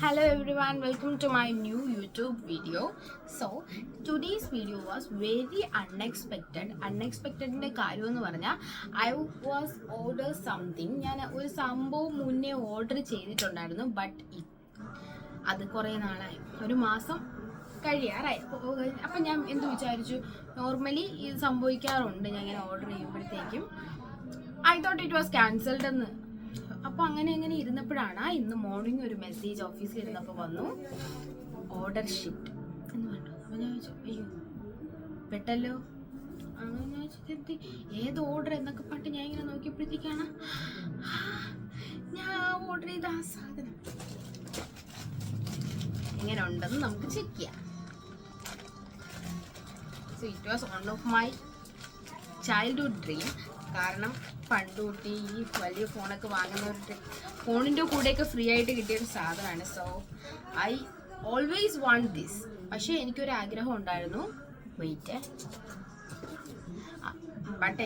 Hello everyone, welcome to my new YouTube video. So today's video was very unexpected ന്റെ കാര്യം എന്ന് പറഞ്ഞാൽ I was order something. ഞാൻ ഒരു സംഭവം മുന്നേ ഓർഡർ ചെയ്തിട്ടുണ്ടായിരുന്നു, ബട്ട് അത് കുറേ നാളായി, ഒരു മാസം കഴിയാറായി. അപ്പം ഞാൻ എന്ത് വിചാരിച്ചു, നോർമലി ഇത് സംഭവിക്കാറുണ്ട്, ഞാൻ ഇങ്ങനെ ഓർഡർ ചെയ്യുമ്പോഴത്തേക്കും I thought it was cancelled എന്ന്. അപ്പോൾ അങ്ങനെ ഇരുന്നപ്പോഴാണ് ഇന്ന് മോർണിംഗ് ഒരു മെസ്സേജ് ഓഫീസിൽ ഇരുന്നപ്പോൾ വന്നു, ഓർഡർ ഷിപ്ഡ് എന്ന് പറഞ്ഞു. അപ്പോൾ ഞാൻ ചോദിച്ചു, അയ്യോ പെട്ടല്ലോ. അങ്ങനെ ഞാൻ ചോദിച്ചത് ഏത് ഓർഡർ എന്നൊക്കെ പറഞ്ഞിട്ട് ഞാൻ ഇങ്ങനെ നോക്കിയപ്പോഴത്തേക്കാണ് ഞാൻ ഓർഡർ ചെയ്ത ആ സാധനം എങ്ങനെ ഉണ്ടെന്ന് നമുക്ക് ചെക്ക് ചെയ്യാം. So it was one of my childhood dream. കാരണം പണ്ട് തൊട്ട് ഈ വലിയ ഫോണൊക്കെ വാങ്ങുന്നവരുടെ ഫോണിൻ്റെ കൂടെയൊക്കെ ഫ്രീ ആയിട്ട് കിട്ടിയൊരു സാധനമാണ്. So I always want this. പക്ഷേ എനിക്കൊരു ആഗ്രഹം ഉണ്ടായിരുന്നു,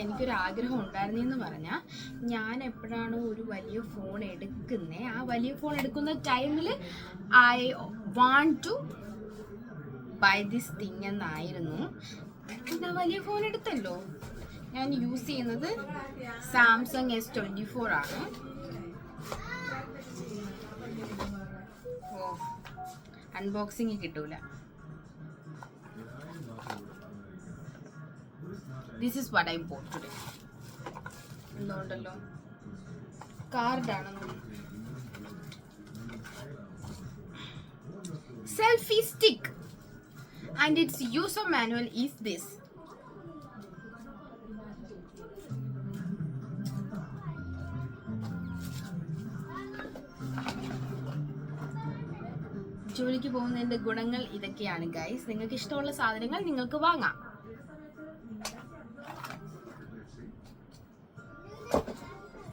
എനിക്കൊരു ആഗ്രഹം ഉണ്ടായിരുന്നെന്ന് പറഞ്ഞാൽ, ഞാൻ എപ്പോഴാണോ ഒരു വലിയ ഫോൺ എടുക്കുന്നത്, ആ വലിയ ഫോൺ എടുക്കുന്ന ടൈമിൽ I want to buy this thing എന്നായിരുന്നു. പിന്നെ വലിയ ഫോൺ എടുത്തല്ലോ. ഞാൻ യൂസ് ചെയ്യുന്നത് സാംസങ് S24 ആണ്. ഓ, അൺബോക്സിങ് കിട്ടൂല. This is what I bought today. എന്തുകൊണ്ടല്ലോ കാർഡാണെന്ന്. Selfie stick and its user manual is this. ജോലിക്ക് പോകുന്നതിൻ്റെ ഗുണങ്ങൾ ഇതൊക്കെയാണ് ഗൈസ്. നിങ്ങൾക്ക് ഇഷ്ടമുള്ള സാധനങ്ങൾ നിങ്ങൾക്ക് വാങ്ങാം.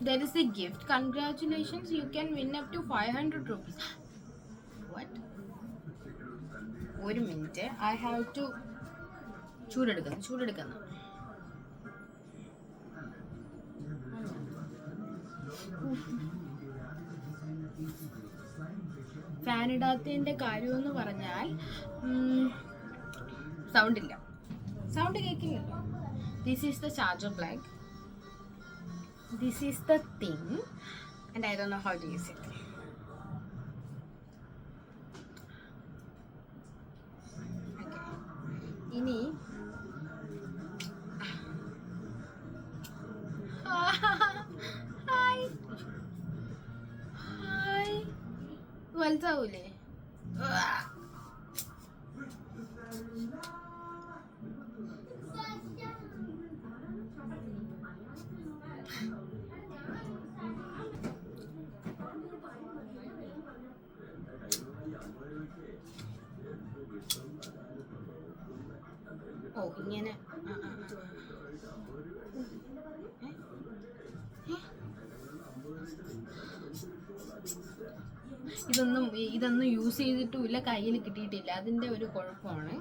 There is a gift. Congratulations, you can win up to 500 rupees. What? ഒരു മിനിറ്റ്, I have to ചൂടെടുക്കുന്നു. ഫാൻ ഇടാത്തതിൻ്റെ കാര്യമെന്ന് പറഞ്ഞാൽ സൗണ്ട് കേൾക്കില്ലല്ലോ. This is the charger plug, this is the thing and I don't know how to use it. ഇനി വലുതാവൂലേ? ഓ, ഇങ്ങനെ ഇതൊന്നും യൂസ് ചെയ്തിട്ടുമില്ല, കയ്യിൽ കിട്ടിയിട്ടില്ല. അതിൻ്റെ ഒരു കുഴപ്പമാണ്.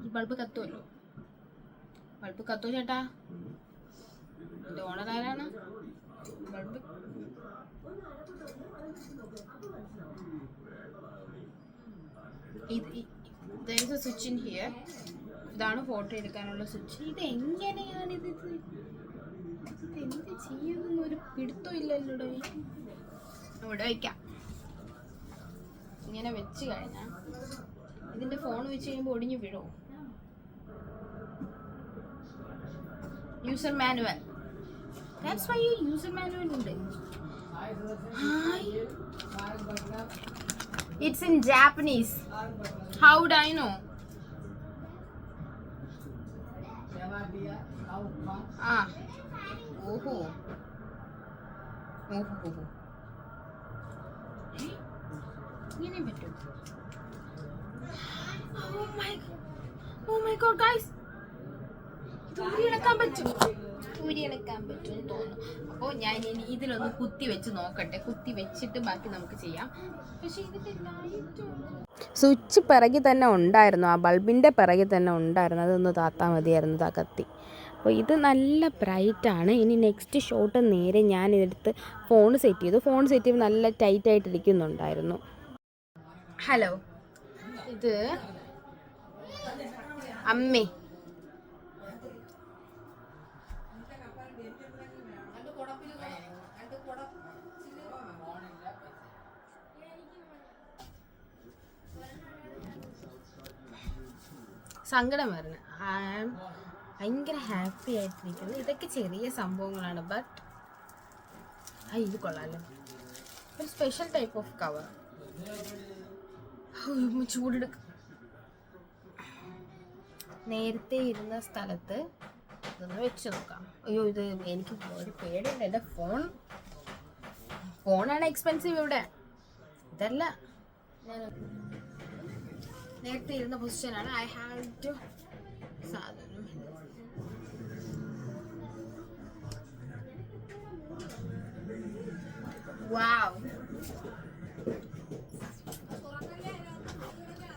ഈ ബൾബ് കത്തുമല്ലോ. ബൾബ് കത്തോ ചേട്ടാ? ഇത് ഓണർ ആരാണ്? Bulb there is a switch in here. ഇതാണ് ഫോട്ടോ എടുക്കാനുള്ള സ്വിച്ച്. ഇത് എങ്ങനെയാണ് എന്ത് ചെയ്യുന്നൊന്നും ഒരു പിടുത്തം ഇല്ലല്ലോ. ഇവിടെ വയ്ക്കാം. ഇങ്ങനെ വെച്ച് കഴിഞ്ഞാൽ ഇതിൻ്റെ ഫോൺ വെച്ച് കഴിയുമ്പോൾ ഒടിഞ്ഞു വീഴോ? User manual. That's why user manual ഉണ്ട്. It's in Japanese. How would I know? ഓഹോ. ഇങ്ങനെ പറ്റും? Oh my god guys, ഊരിയെടുക്കാൻ പറ്റും തോന്നുന്നു. അപ്പോൾ ഞാൻ ഇനി ഇതിലൊന്ന് കുത്തി വെച്ച് നോക്കട്ടെ. കുത്തി വെച്ചിട്ട് ബാക്കി നമുക്ക് ചെയ്യാം. പക്ഷേ ഇതിൻ്റെ സ്വിച്ച് പിറകിൽ തന്നെ ഉണ്ടായിരുന്നു, ആ ബൾബിൻ്റെ പിറകിൽ തന്നെ ഉണ്ടായിരുന്നു. അതൊന്ന് താത്താൽ മതിയായിരുന്നു, കത്തി. അപ്പോൾ ഇത് നല്ല ബ്രൈറ്റാണ്. ഇനി നെക്സ്റ്റ് ഷോട്ട് നേരെ ഞാൻ ഇതെടുത്ത് ഫോൺ സെറ്റ് ചെയ്തു. ഫോൺ സെറ്റ് ചെയ്യുമ്പോൾ നല്ല ടൈറ്റായിട്ടിരിക്കുന്നുണ്ടായിരുന്നു. ഹലോ, ഇത് അമ്മേ. സങ്കടം വരുന്നത്, ഭയങ്കര ഹാപ്പി ആയിട്ടിരിക്കുന്നത്. ഇതൊക്കെ ചെറിയ സംഭവങ്ങളാണ്, ബട്ട് ഇത് കൊള്ളാമല്ലോ. ഒരു സ്പെഷ്യൽ ടൈപ്പ് ഓഫ് കവർ. ചൂടെടുക്കും. നേരത്തെ ഇരുന്ന സ്ഥലത്ത് ഇതൊന്ന് വെച്ച് നോക്കാം. അയ്യോ, ഇത് എനിക്ക് ഒരു പേടിയുണ്ട്. എൻ്റെ ഫോണാണ് എക്സ്പെൻസീവ് ഇവിടെ. ഇതല്ല, ഞാൻ നേരത്തെ ഇരുന്ന പൊസിഷനാണ്. ഐ ഹാവ് ടു സാധനം. Wow,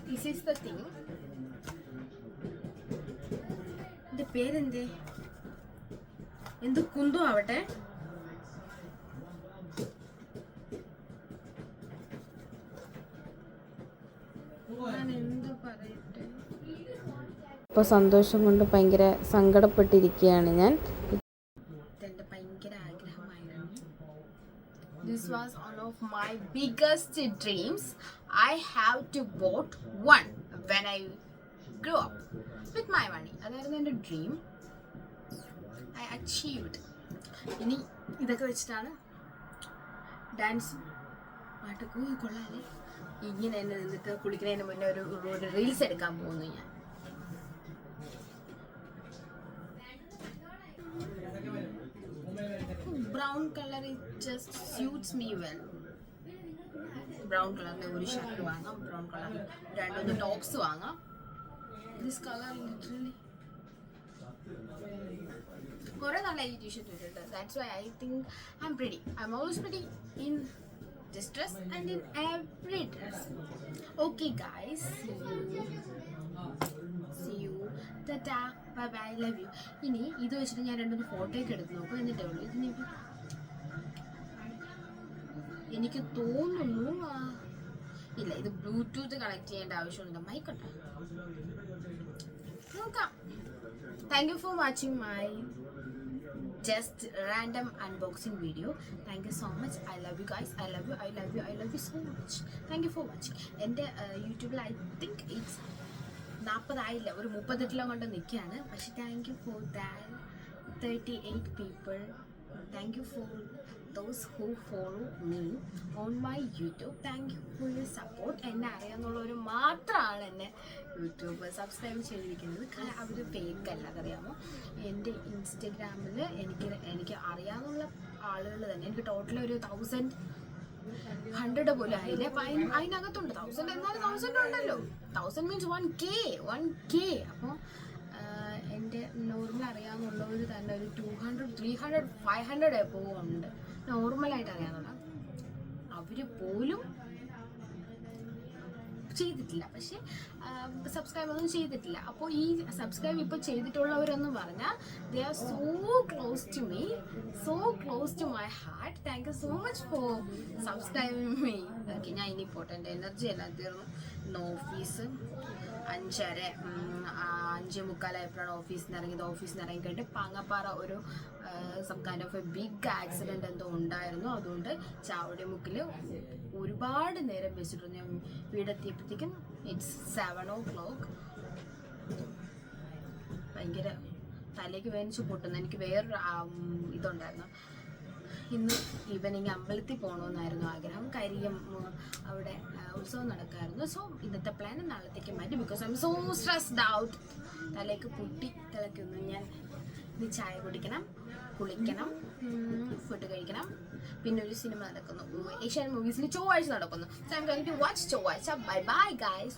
this is the thing. ഇതിന്റെ പേരെന്തേ? എന്ത് കുന്തോ ആവട്ടെ. ഇപ്പോൾ സന്തോഷം കൊണ്ട് ഭയങ്കര സങ്കടപ്പെട്ടിരിക്കുകയാണ് ഞാൻ. ഇതെൻ്റെ ഭയങ്കര ആഗ്രഹമായിരുന്നു. This was one of my biggest dreams. I have to bought one when I grew up with my money. അതായിരുന്നു എൻ്റെ ഡ്രീം. I achieved. ഇനി ഇതൊക്കെ വെച്ചിട്ടാണ് ഡാൻസും പാട്ടൊക്കെ കൊള്ളാല്ലേ. ഇങ്ങനെ തന്നെ നിന്നിട്ട് കുളിക്കുന്നതിന് മുന്നേ ഒരു റീൽസ് എടുക്കാൻ പോകുന്നു ഞാൻ. Brown colour just suits me well. Brown കളറിൻ്റെ ഒരു ഷർട്ട് വാങ്ങാം, ബ്രൗൺ കളറിൽ 2-3 ടോപ്സ് വാങ്ങാം. ദിസ് കളർ ലിറ്ററലി കുറേ നല്ല ഈ ടീഷർട്ട് ഇട്ടിട്ട്. That's why I think I M pretty. I M always pretty in this dress and in every dress. Okay guys, see you, tata, bye bye, love you. ഇനി ഇത് വെച്ചിട്ട് ഞാൻ 2 photo ഒക്കെ എടുത്ത് നോക്കും. എന്നിട്ടേ ഉള്ളൂ ഇതിനിപ്പോൾ എനിക്ക് തോന്നുന്നു ഇല്ല, ഇത് ബ്ലൂടൂത്ത് കണക്ട് ചെയ്യേണ്ട ആവശ്യമുണ്ട്. മൈക്കുണ്ട്, നോക്കാം. Thank you for watching my just random unboxing video. Thank you so much. I love you guys. I love you so much. Thank you for watching. എൻ്റെ യൂട്യൂബിൽ I think it's 40 ആയില്ല, ഒരു 38 കൊണ്ട് നിൽക്കുകയാണ്. പക്ഷെ thank you for that 38 people. Thank you for those who follow me on my YouTube. Thank you for your support. എന്നെ അറിയാവുന്നവർ മാത്രമാണ് എന്നെ യൂട്യൂബ് സബ്സ്ക്രൈബ് ചെയ്തിരിക്കുന്നത്. കാരണം അവർ ഫേക്കല്ല, അതറിയാമോ. എൻ്റെ ഇൻസ്റ്റഗ്രാമിൽ എനിക്ക് അറിയാവുന്ന ആളുകൾ തന്നെ എനിക്ക് ടോട്ടൽ ഒരു 1100 പോലും ആയില്ലേ. അപ്പം അതിനകത്തുണ്ട് 1000. എന്നാലും 1000 ഉണ്ടല്ലോ. 1000 മീൻസ് 1K. അപ്പോൾ എൻ്റെ നോർമൽ അറിയാവുന്നുള്ളവർ തന്നെ ഒരു 200, 300, 500 എപ്പോഴും ഉണ്ട് നോർമലായിട്ട് അറിയാവുന്ന. അവർ പോലും ചെയ്തിട്ടില്ല, പക്ഷെ സബ്സ്ക്രൈബ് ഒന്നും ചെയ്തിട്ടില്ല. അപ്പോൾ ഈ സബ്സ്ക്രൈബ് ഇപ്പോൾ ചെയ്തിട്ടുള്ളവരെന്ന് പറഞ്ഞാൽ they are so close to me, so close to my heart. Thank you so much for subscribing me. Okay, ഞാൻ ഇനി പോട്ടെ. എൻ്റെ എനർജി എല്ലാം തീർന്നു. ഇന്ന് ഓഫീസ് 5:45 ആയപ്പോഴാണ് ഓഫീസിൽ നിന്ന് ഇറങ്ങിയത്. ഓഫീസിൽ നിന്ന് ഇറങ്ങിക്കഴിഞ്ഞിട്ട് പാങ്ങപ്പാറ ഒരു some kind of a big accident എന്തോ ഉണ്ടായിരുന്നു. അതുകൊണ്ട് ചാവടിമുക്കിൽ ഒരുപാട് നേരം വെച്ചിട്ടുണ്ട്. ഞാൻ വീടെത്തിയപ്പോഴത്തേക്കും ഇറ്റ്സ് 7 o'clock. ഭയങ്കര തലേക്ക് വേനിച്ച് പൊട്ടുന്നു. എനിക്ക് വേറൊരു ഇതുണ്ടായിരുന്നു. ഇന്ന് ഈവനിങ് അമ്പലത്തിൽ പോകണമെന്നായിരുന്നു ആഗ്രഹം. കരിയം അവിടെ ഉത്സവം നടക്കായിരുന്നു. സോ ഇന്നത്തെ പ്ലാൻ നാളത്തേക്ക് മാറ്റി. Because I'm so stressed out. തലേക്ക് പൊട്ടി തിളയ്ക്കുന്നു. ഞാൻ ഇനി ചായ കുടിക്കണം, കുളിക്കണം, ഫുഡ് കഴിക്കണം. പിന്നെ ഒരു സിനിമ നടക്കുന്നു, ഏഷ്യാനെറ്റ് മൂവീസിൽ ചൊവ്വാഴ്ച നടക്കുന്നു. So I'm going to watch ചൊവ്വാഴ്ച. Bye bye guys.